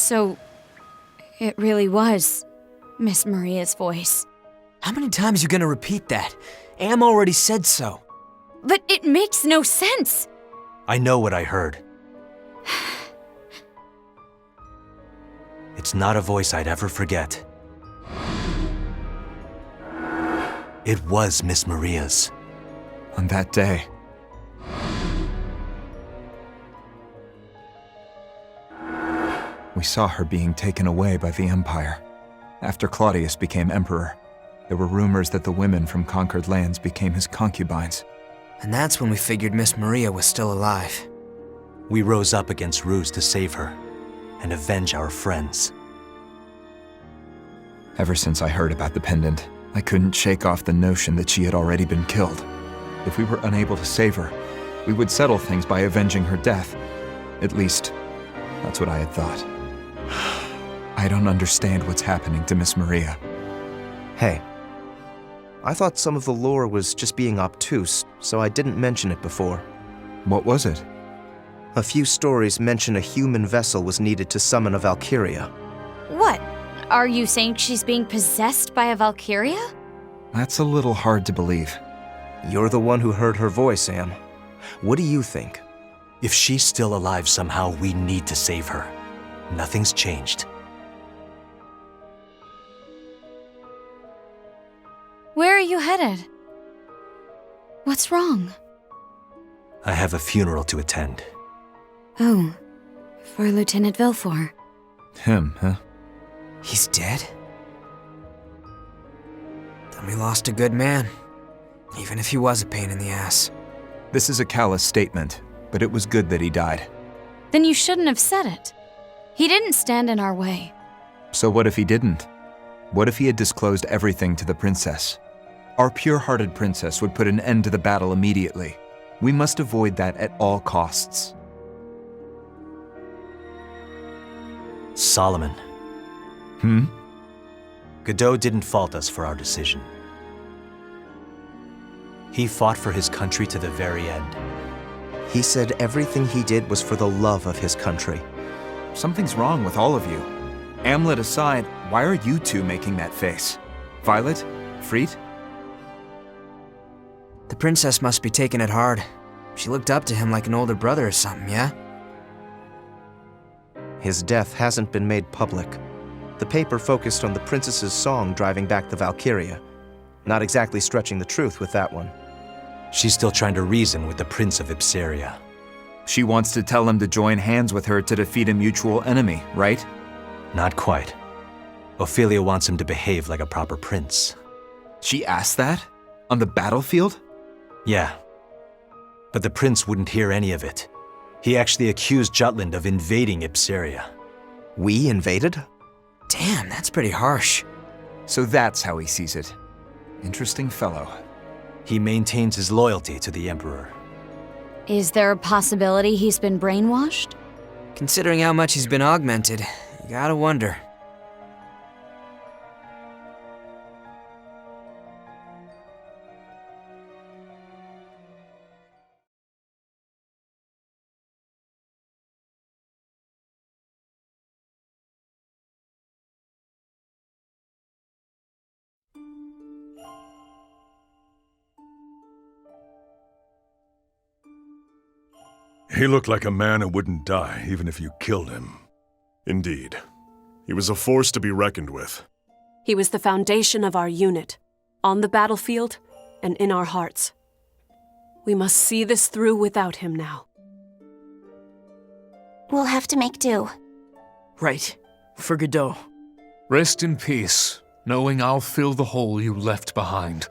So, it really was Miss Maria's voice. How many times you gonna repeat that? Am already said so. But it makes no sense! I know what I heard. It's not a voice I'd ever forget. It was Miss Maria's. On that day, we saw her being taken away by the Empire. After Claudius became emperor, there were rumors that the women from conquered lands became his concubines. And that's when we figured Miss Maria was still alive. We rose up against Ruse to save her and avenge our friends. Ever since I heard about the pendant, I couldn't shake off the notion that she had already been killed. If we were unable to save her, we would settle things by avenging her death. At least, that's what I had thought. I don't understand what's happening to Miss Maria. Hey, I thought some of the lore was just being obtuse, so I didn't mention it before. What was it? A few stories mention a human vessel was needed to summon a Valkyria. What? Are you saying she's being possessed by a Valkyria? That's a little hard to believe. You're the one who heard her voice, Am. What do you think? If she's still alive somehow, we need to save her. Nothing's changed. Where are you headed? What's wrong? I have a funeral to attend. Oh, for Lieutenant Vilfort. Him, huh? He's dead? Then we lost a good man. Even if he was a pain in the ass. This is a callous statement, but it was good that he died. Then you shouldn't have said it. He didn't stand in our way. So what if he didn't? What if he had disclosed everything to the princess? Our pure-hearted princess would put an end to the battle immediately. We must avoid that at all costs. Solomon. Godot didn't fault us for our decision. He fought for his country to the very end. He said everything he did was for the love of his country. Something's wrong with all of you. Amlet aside, why are you two making that face? Violet? Freet? The princess must be taking it hard. She looked up to him like an older brother or something, yeah? His death hasn't been made public. The paper focused on the princess's song driving back the Valkyria. Not exactly stretching the truth with that one. She's still trying to reason with the Prince of Ipsaria. She wants to tell him to join hands with her to defeat a mutual enemy, right? Not quite. Ophelia wants him to behave like a proper prince. She asked that? On the battlefield? Yeah. But the prince wouldn't hear any of it. He actually accused Jutland of invading Ipsaria. We invaded? Damn, that's pretty harsh. So that's how he sees it. Interesting fellow. He maintains his loyalty to the Emperor. Is there a possibility he's been brainwashed? Considering how much he's been augmented, you gotta wonder. He looked like a man who wouldn't die, even if you killed him. Indeed. He was a force to be reckoned with. He was the foundation of our unit, on the battlefield and in our hearts. We must see this through without him now. We'll have to make do. Right. For Godot. Rest in peace, knowing I'll fill the hole you left behind.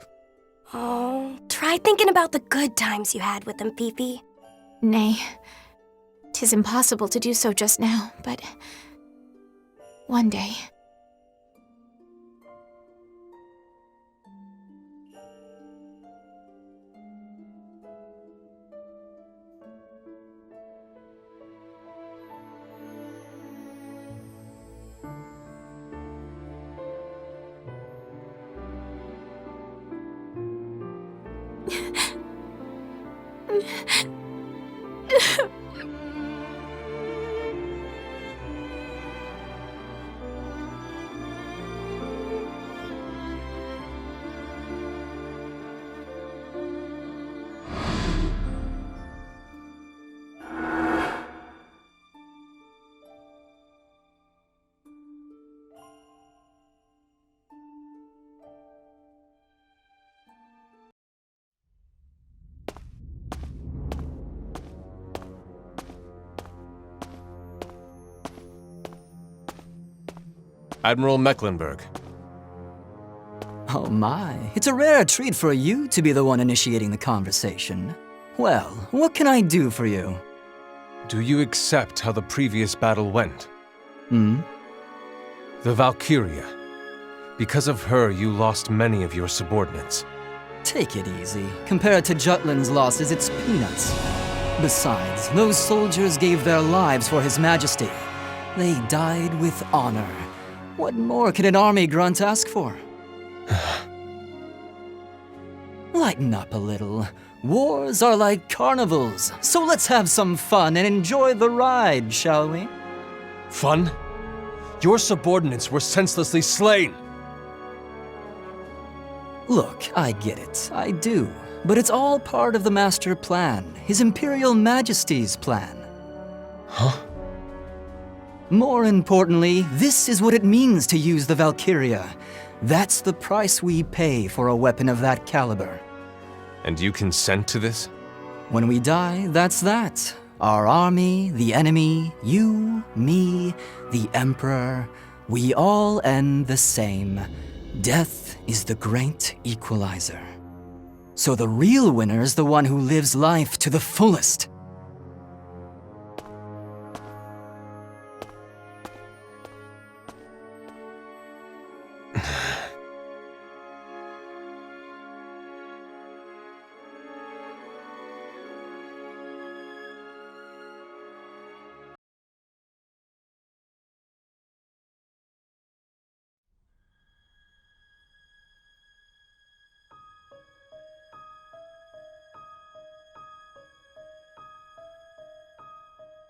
Oh, try thinking about the good times you had with him, Fifi. Nay, 'tis impossible to do so just now, but one day. Admiral Mecklenburg. Oh my, it's a rare treat for you to be the one initiating the conversation. Well, what can I do for you? Do you accept how the previous battle went? Hmm? The Valkyria. Because of her, you lost many of your subordinates. Take it easy. Compared to Jutland's losses, it's peanuts. Besides, those soldiers gave their lives for His Majesty. They died with honor. What more could an army grunt ask for? Lighten up a little. Wars are like carnivals, so let's have some fun and enjoy the ride, shall we? Fun? Your subordinates were senselessly slain! Look, I get it. I do. But it's all part of the master plan. His Imperial Majesty's plan. Huh? More importantly, this is what it means to use the Valkyria. That's the price we pay for a weapon of that caliber. And you consent to this? When we die, that's that. Our army, the enemy, you, me, the Emperor, we all end the same. Death is the great equalizer. So the real winner's the one who lives life to the fullest.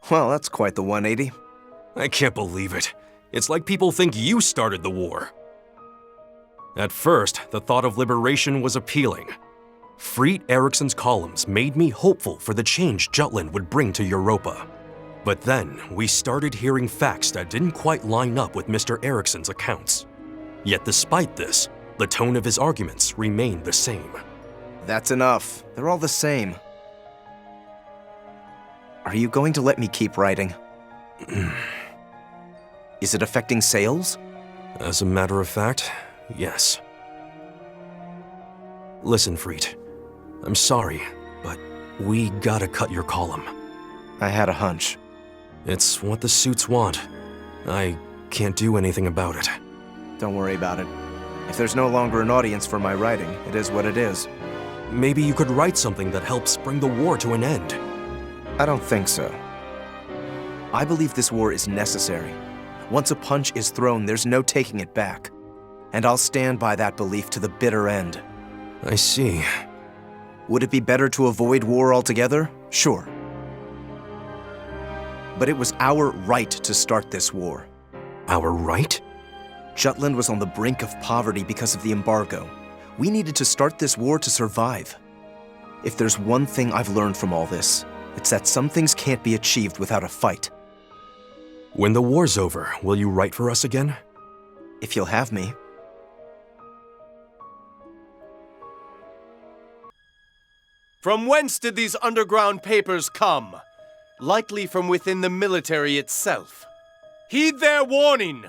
Well, that's quite the 180. I can't believe it. It's like people think you started the war. At first, the thought of liberation was appealing. Friet Eriksson's columns made me hopeful for the change Jutland would bring to Europa. But then, we started hearing facts that didn't quite line up with Mr. Eriksson's accounts. Yet despite this, the tone of his arguments remained the same. That's enough. They're all the same. Are you going to let me keep writing? Is it affecting sales? As a matter of fact, yes. Listen, Friet. I'm sorry, but we gotta cut your column. I had a hunch. It's what the suits want. I can't do anything about it. Don't worry about it. If there's no longer an audience for my writing, it is what it is. Maybe you could write something that helps bring the war to an end. I don't think so. I believe this war is necessary. Once a punch is thrown, there's no taking it back. And I'll stand by that belief to the bitter end. I see. Would it be better to avoid war altogether? Sure. But it was our right to start this war. Our right? Jutland was on the brink of poverty because of the embargo. We needed to start this war to survive. If there's one thing I've learned from all this, it's that some things can't be achieved without a fight. When the war's over, will you write for us again? If you'll have me. From whence did these underground papers come? Likely from within the military itself. Heed their warning!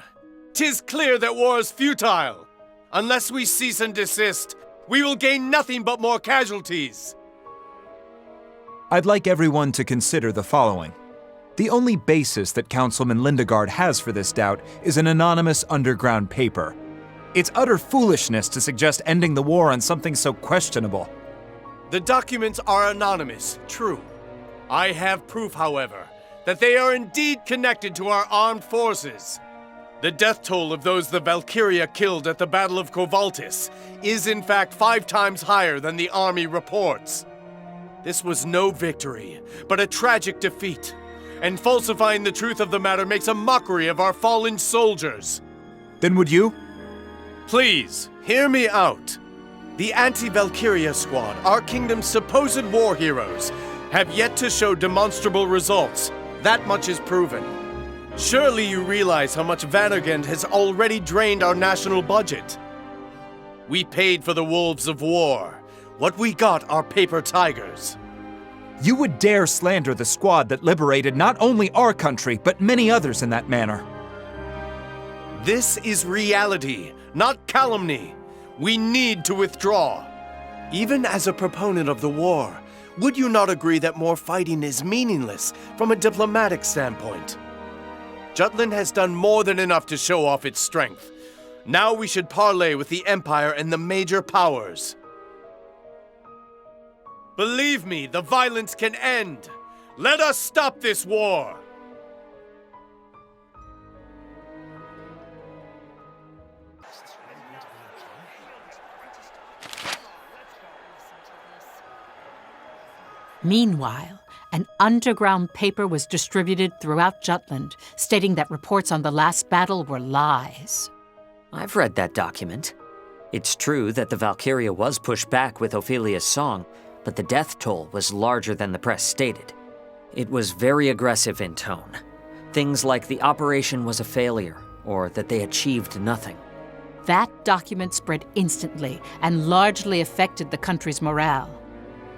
'Tis clear that war is futile. Unless we cease and desist, we will gain nothing but more casualties. I'd like everyone to consider the following. The only basis that Councilman Lindegard has for this doubt is an anonymous underground paper. It's utter foolishness to suggest ending the war on something so questionable. The documents are anonymous, true. I have proof, however, that they are indeed connected to our armed forces. The death toll of those the Valkyria killed at the Battle of Kovaltis is in fact 5 times higher than the army reports. This was no victory, but a tragic defeat, and falsifying the truth of the matter makes a mockery of our fallen soldiers. Then would you? Please, hear me out. The anti-Valkyria squad, our kingdom's supposed war heroes, have yet to show demonstrable results. That much is proven. Surely you realize how much Vandergand has already drained our national budget. We paid for the wolves of war. What we got are paper tigers. You would dare slander the squad that liberated not only our country, but many others in that manner. This is reality, not calumny. We need to withdraw. Even as a proponent of the war, would you not agree that more fighting is meaningless from a diplomatic standpoint? Jutland has done more than enough to show off its strength. Now we should parley with the Empire and the major powers. Believe me, the violence can end. Let us stop this war! Meanwhile, an underground paper was distributed throughout Jutland, stating that reports on the last battle were lies. I've read that document. It's true that the Valkyria was pushed back with Ophelia's song, but the death toll was larger than the press stated. It was very aggressive in tone. Things like the operation was a failure, or that they achieved nothing. That document spread instantly and largely affected the country's morale.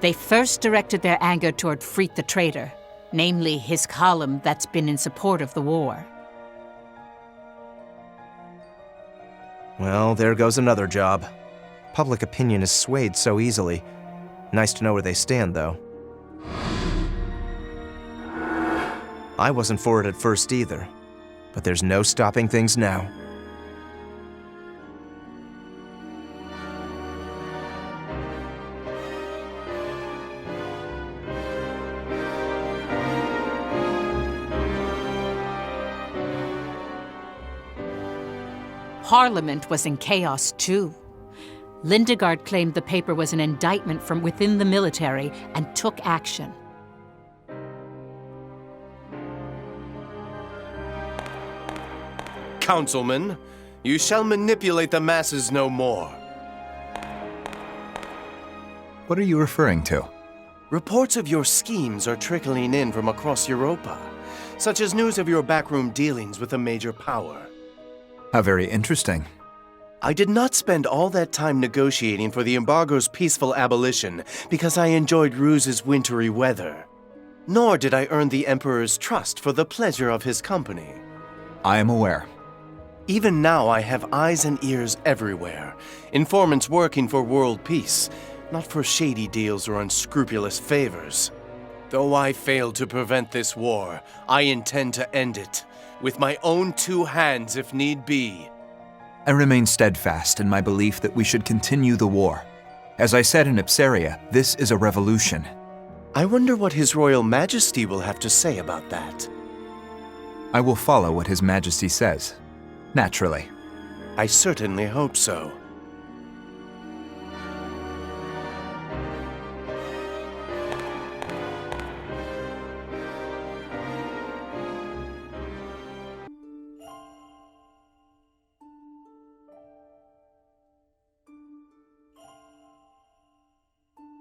They first directed their anger toward Freet the traitor, namely his column that's been in support of the war. Well, there goes another job. Public opinion is swayed so easily. Nice to know where they stand, though. I wasn't for it at first either, but there's no stopping things now. Parliament was in chaos too. Lindegard claimed the paper was an indictment from within the military and took action. Councilman, you shall manipulate the masses no more. What are you referring to? Reports of your schemes are trickling in from across Europa, such as news of your backroom dealings with a major power. How very interesting. I did not spend all that time negotiating for the embargo's peaceful abolition because I enjoyed Ruse's wintry weather. Nor did I earn the Emperor's trust for the pleasure of his company. I am aware. Even now I have eyes and ears everywhere. Informants working for world peace, not for shady deals or unscrupulous favors. Though I failed to prevent this war, I intend to end it. With my own two hands if need be. I remain steadfast in my belief that we should continue the war. As I said in Ipsaria, this is a revolution. I wonder what His Royal Majesty will have to say about that. I will follow what His Majesty says. Naturally. I certainly hope so.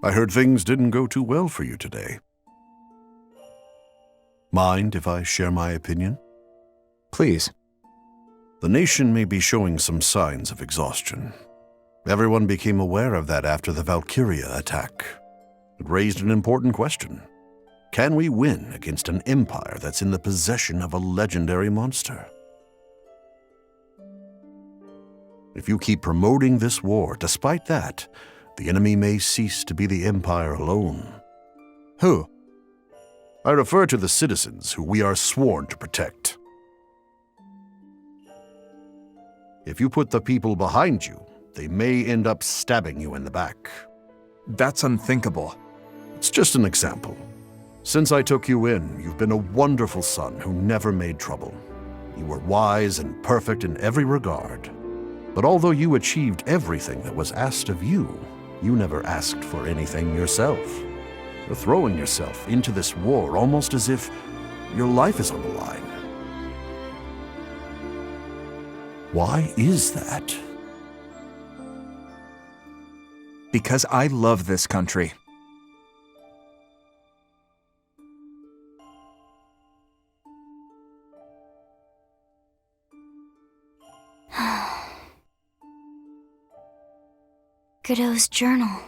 I heard things didn't go too well for you today. Mind if I share my opinion? Please. The nation may be showing some signs of exhaustion. Everyone became aware of that after the Valkyria attack. It raised an important question. Can we win against an empire that's in the possession of a legendary monster? If you keep promoting this war despite that, the enemy may cease to be the Empire alone. Who? I refer to the citizens who we are sworn to protect. If you put the people behind you, they may end up stabbing you in the back. That's unthinkable. It's just an example. Since I took you in, you've been a wonderful son who never made trouble. You were wise and perfect in every regard. But although you achieved everything that was asked of you, you never asked for anything yourself. You're throwing yourself into this war almost as if your life is on the line. Why is that? Because I love this country. Godot's journal.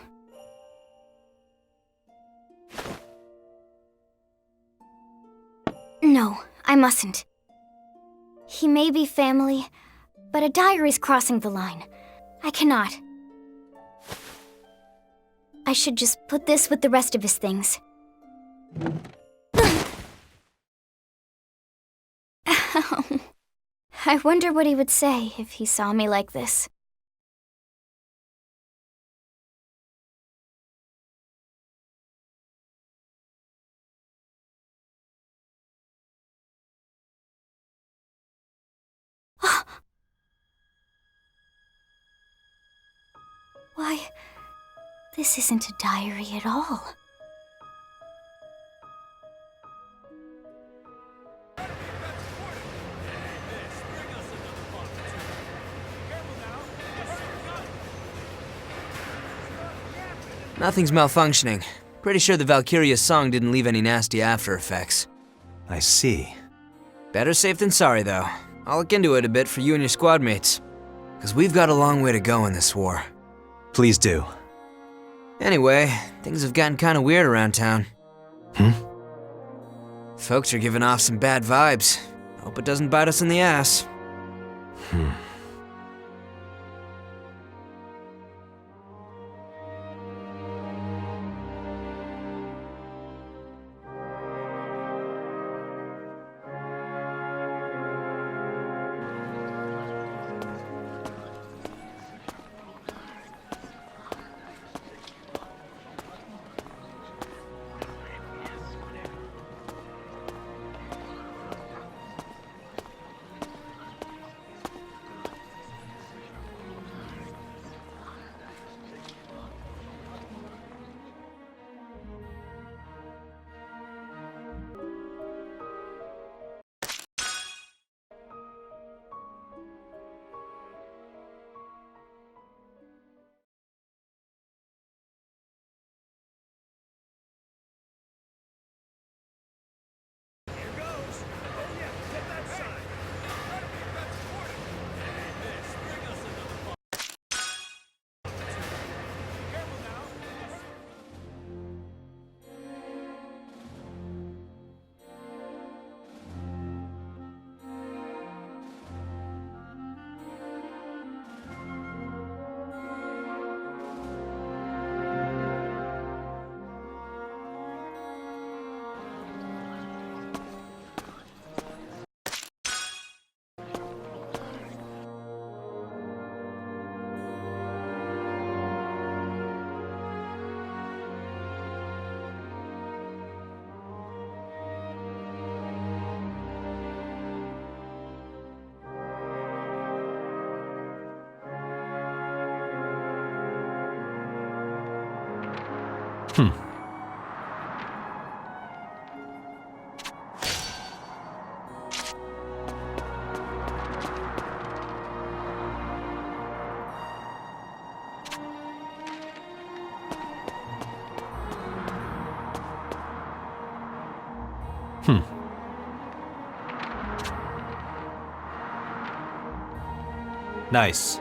No, I mustn't. He may be family, but a diary's crossing the line. I cannot. I should just put this with the rest of his things. Ow. I wonder what he would say if he saw me like this. Why, this isn't a diary at all. Nothing's malfunctioning. Pretty sure the Valkyria song didn't leave any nasty after effects. I see. Better safe than sorry, though. I'll look into it a bit for you and your squad mates. Because we've got a long way to go in this war. Please do. Anyway, things have gotten kind of weird around town. Folks are giving off some bad vibes. Hope it doesn't bite us in the ass. Nice.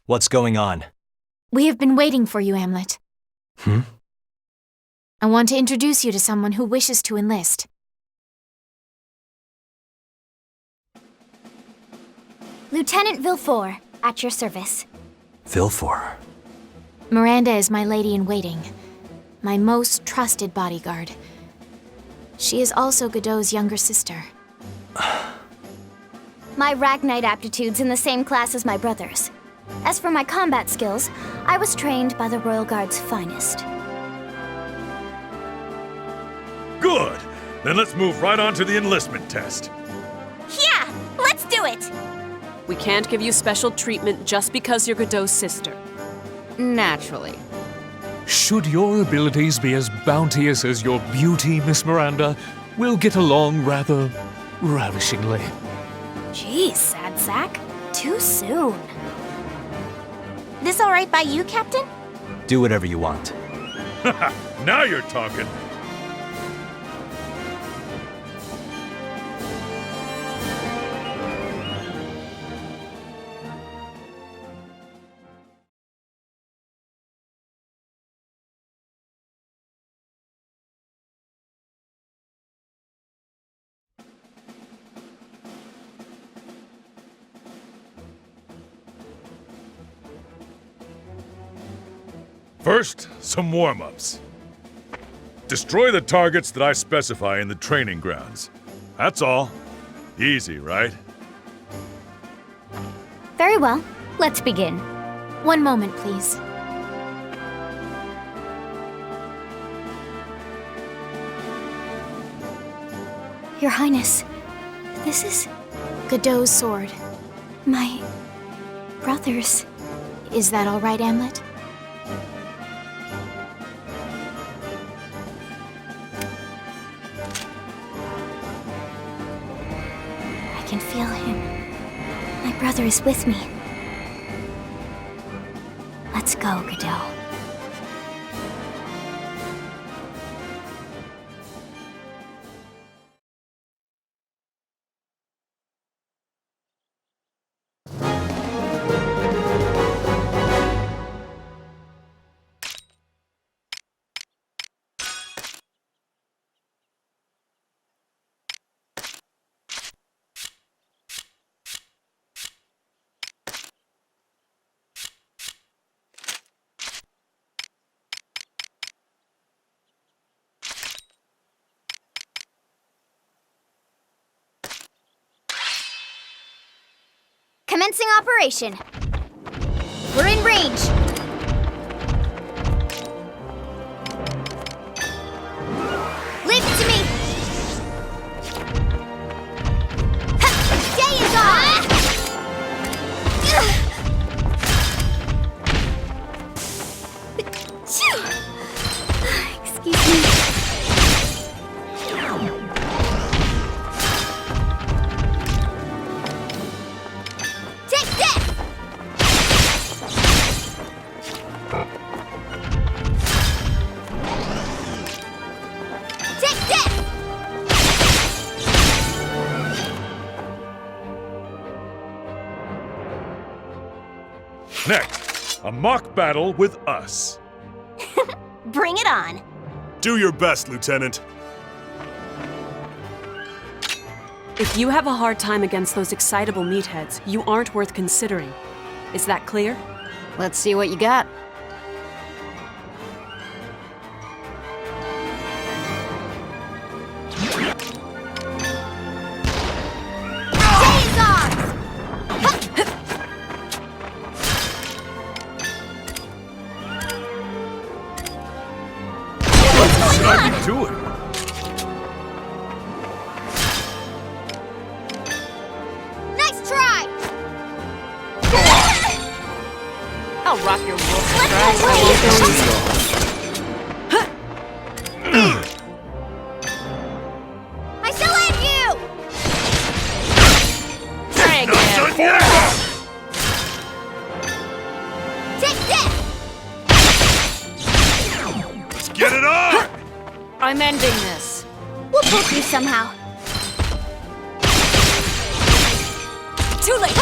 What's going on? We have been waiting for you, Hamlet. I want to introduce you to someone who wishes to enlist. Lieutenant Vilfort, at your service. Vilfort. Miranda is my lady-in-waiting, my most trusted bodyguard. She is also Godot's younger sister. My Ragnite aptitude's in the same class as my brother's. As for my combat skills, I was trained by the Royal Guard's finest. Good! Then let's move right on to the enlistment test. Yeah! Let's do it! We can't give you special treatment just because you're Godot's sister. Naturally. Should your abilities be as bounteous as your beauty, Miss Miranda, we'll get along rather ravishingly. Jeez, sad sack. Too soon. This all right by you, Captain? Do whatever you want. Now you're talking. First, some warm-ups. Destroy the targets that I specify in the training grounds. That's all. Easy, right? Very well. Let's begin. One moment, please. Your Highness, this is... Godot's sword. my... brother's. Is that all right, Amlet? I can feel him. My brother is with me. Let's go, Godot. Commencing operation. We're in range. Leave it to me. Day is on. Excuse me. Next, a mock battle with us. Bring it on. Do your best, Lieutenant. If you have a hard time against those excitable meatheads, you aren't worth considering. Is that clear? Let's see what you got. Do it. Nice try! I'll rock your wolf. I shall end you! Try again. Take this! Let's get it on! I'm ending this. We'll poke you somehow. Too late.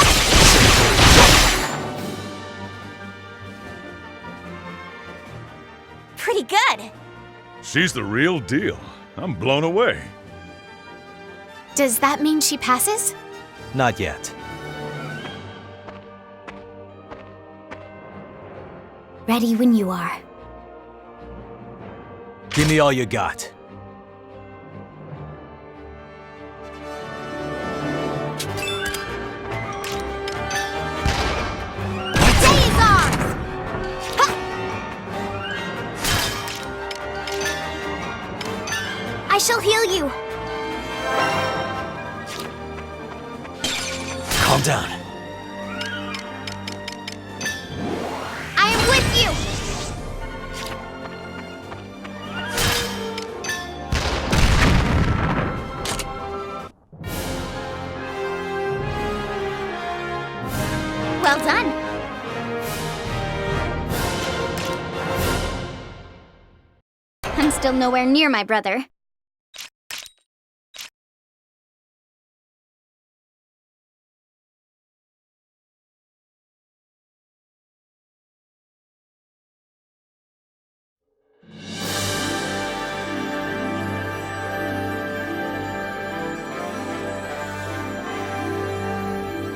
Pretty good. She's the real deal. I'm blown away. Does that mean she passes? Not yet. Ready when you are. Give me all you got. I shall heal you. Calm down. with you! Well done. I'm still nowhere near my brother.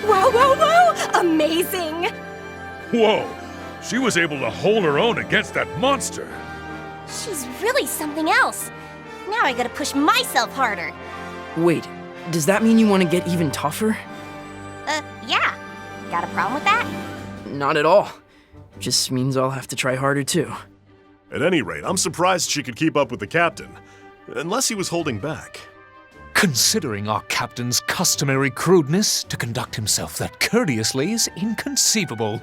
Whoa, whoa, whoa! Amazing! Whoa! She was able to hold her own against that monster. She's really something else. Now I gotta push myself harder. Wait, does that mean you want to get even tougher? Yeah. Got a problem with that? Not at all. Just means I'll have to try harder too. At any rate, I'm surprised she could keep up with the captain. Unless he was holding back. Considering our captain's customary crudeness, to conduct himself that courteously is inconceivable.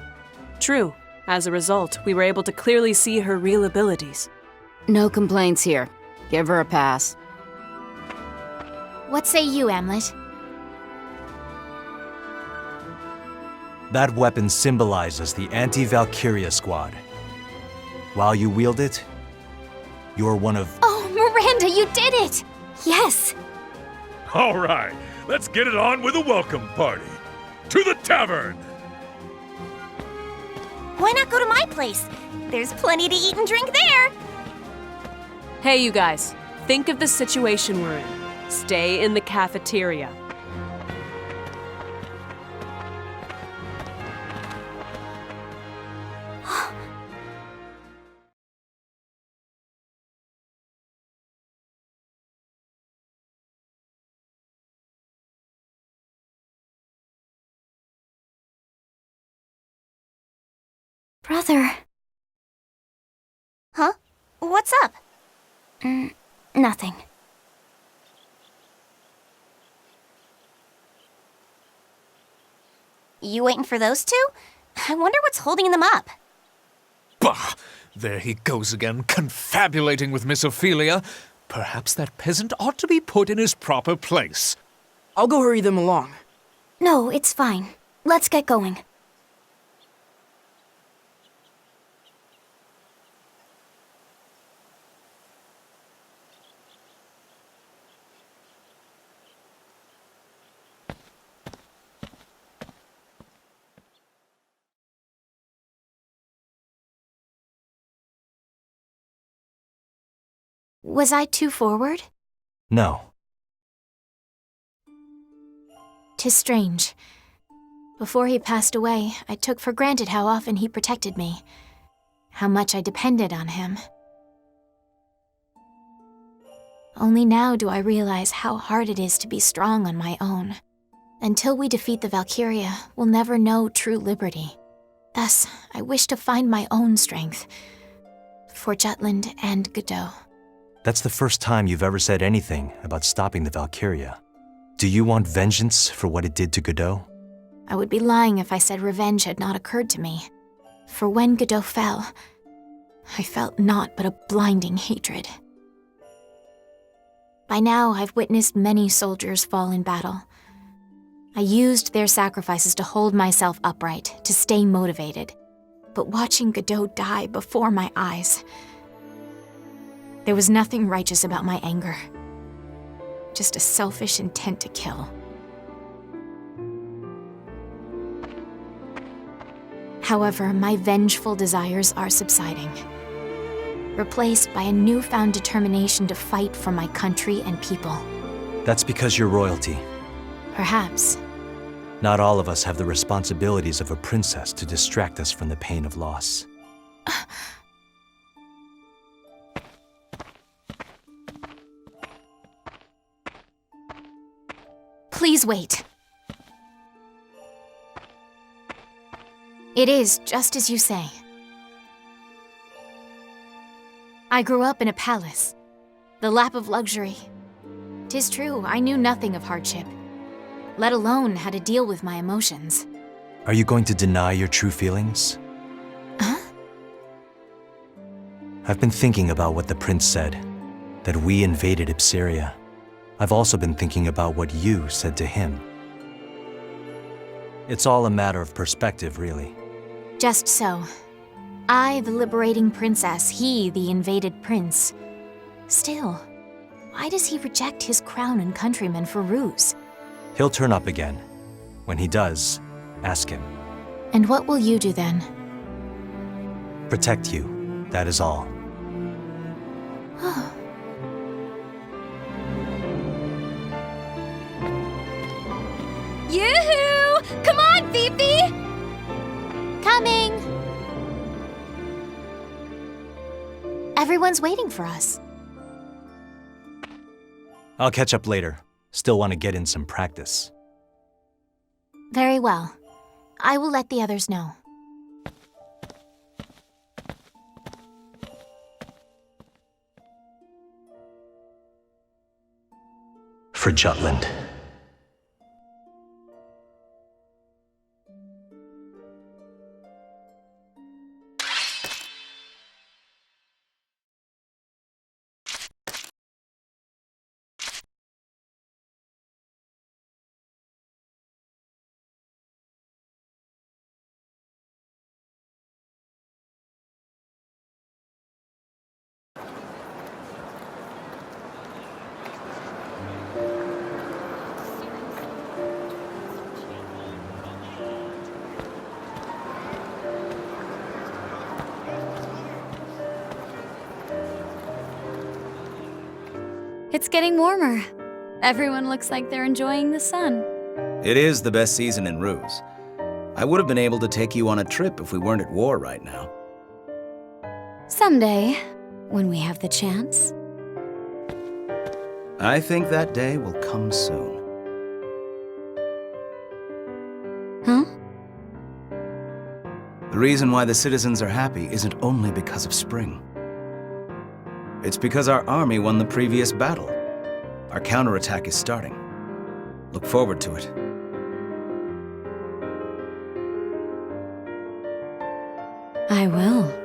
True. As a result, we were able to clearly see her real abilities. No complaints here. Give her a pass. What say you, Amlet? That weapon symbolizes the anti-Valkyria squad. While you wield it, you're one of... Oh, Miranda, you did it! Yes! All right, let's get it on with a welcome party. To the tavern! Why not go to my place? There's plenty to eat and drink there. Hey, you guys. Think of the situation we're in. Stay in the cafeteria. Brother. Huh? What's up? Nothing. You waiting for those two? I wonder what's holding them up. Bah! There he goes again, confabulating with Miss Ophelia. Perhaps that peasant ought to be put in his proper place. I'll go hurry them along. No, it's fine. Let's get going. Was I too forward? No. 'Tis strange. Before he passed away, I took for granted how often he protected me, how much I depended on him. Only now do I realize how hard it is to be strong on my own. Until we defeat the Valkyria, we'll never know true liberty. Thus, I wish to find my own strength, for Jutland and Godot. That's the first time you've ever said anything about stopping the Valkyria. Do you want vengeance for what it did to Godot? I would be lying if I said revenge had not occurred to me. For when Godot fell, I felt naught but a blinding hatred. By now, I've witnessed many soldiers fall in battle. I used their sacrifices to hold myself upright, to stay motivated. But watching Godot die before my eyes, there was nothing righteous about my anger. Just a selfish intent to kill. However, my vengeful desires are subsiding, replaced by a newfound determination to fight for my country and people. That's because you're royalty. Perhaps. Not all of us have the responsibilities of a princess to distract us from the pain of loss. Please wait. It is just as you say. I grew up in a palace, the lap of luxury. 'Tis true, I knew nothing of hardship, let alone how to deal with my emotions. Are you going to deny your true feelings? Huh? I've been thinking about what the prince said, that we invaded Ipsiria. I've also been thinking about what you said to him. It's all a matter of perspective, really. Just so. I, the liberating princess, he, the invaded prince. Still, why does he reject his crown and countrymen for ruse? He'll turn up again. When he does, ask him. And what will you do then? Protect you, that is all. Yoo-hoo! Come on, Fifi! Coming! Everyone's waiting for us. I'll catch up later. Still want to get in some practice. Very well. I will let the others know. For Jutland. It's getting warmer. Everyone looks like they're enjoying the sun. It is the best season in Ruse. I would have been able to take you on a trip if we weren't at war right now. Someday, when we have the chance. I think that day will come soon. Huh? The reason why the citizens are happy isn't only because of spring. It's because our army won the previous battle. Our counterattack is starting. Look forward to it. I will.